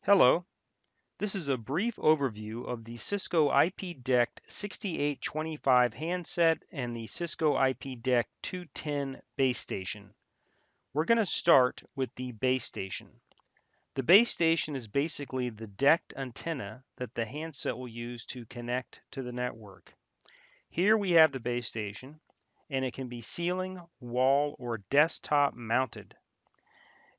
Hello, this is a brief overview of the Cisco IP DECT 6825 handset and the Cisco IP DECT 210 base station. We're going to start with the base station. The base station is basically the DECT antenna that the handset will use to connect to the network. Here we have the base station, and it can be ceiling, wall, or desktop mounted.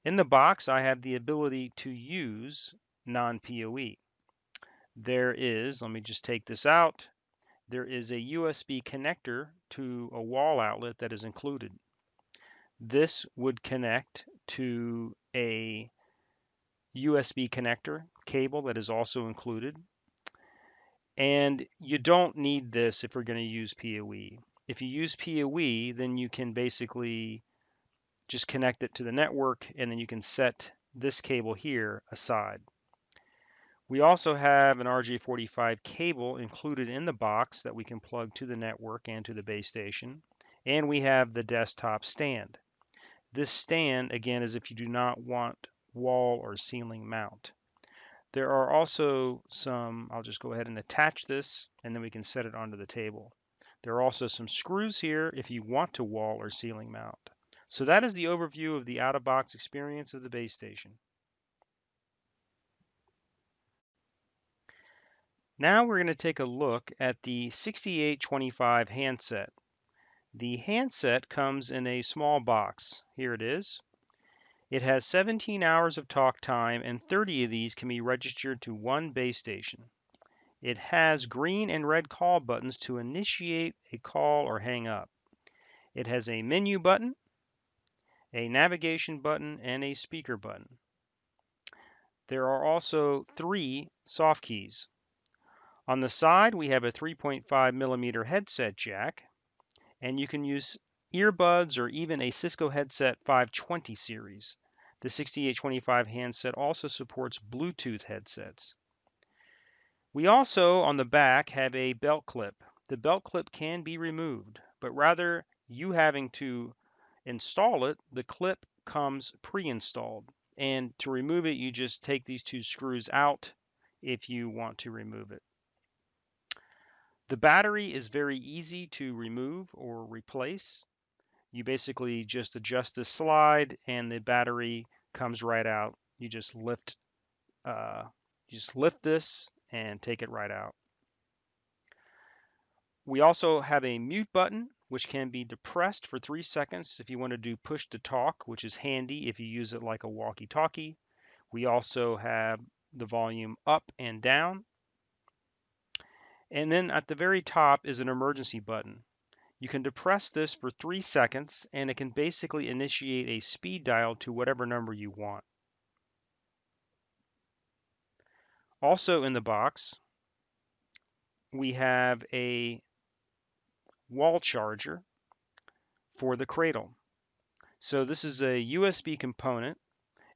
In the box, I have the ability to use non-PoE. There is, let me just take this out, there is a USB connector to a wall outlet that is included. This would connect to a USB connector cable that is also included. And you don't need this if we're going to use PoE. If you use PoE, then you can basically just connect it to the network, and then you can set this cable here aside. We also have an RJ45 cable included in the box that we can plug to the network and to the base station. And we have the desktop stand. This stand, again, is if you do not want wall or ceiling mount. There are also some, I'll just go ahead and attach this, and then we can set it onto the table. There are also some screws here if you want to wall or ceiling mount. So that is the overview of the out-of-box experience of the base station. Now we're going to take a look at the 6825 handset. The handset comes in a small box. Here it is. It has 17 hours of talk time, and 30 of these can be registered to one base station. It has green and red call buttons to initiate a call or hang up. It has a menu button, a navigation button, and a speaker button. There are also 3 soft keys. On the side, we have a 3.5 millimeter headset jack, and you can use earbuds or even a Cisco headset 520 series. The 6825 handset also supports Bluetooth headsets. We also, on the back, have a belt clip. The belt clip can be removed, but rather you having to install it, the clip comes pre-installed. And to remove it, you just take these 2 screws out if you want to remove it. The battery is very easy to remove or replace. You basically just adjust the slide and the battery comes right out. You just lift this and take it right out. We also have a mute button, which can be depressed for 3 seconds if you want to do push to talk, which is handy if you use it like a walkie-talkie. We also have the volume up and down. And then at the very top is an emergency button. You can depress this for 3 seconds, and it can basically initiate a speed dial to whatever number you want. Also in the box, we have a wall charger for the cradle. So this is a USB component,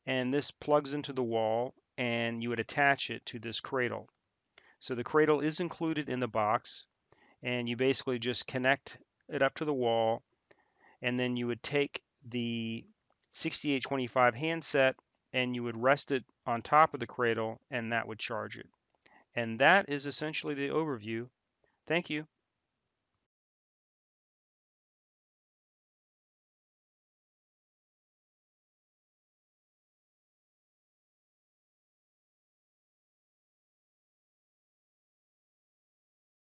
and this plugs into the wall, and you would attach it to this cradle. So the cradle is included in the box, and you basically just connect it up to the wall, and then you would take the 6825 handset and you would rest it on top of the cradle, and that would charge it. And that is essentially the overview. Thank you.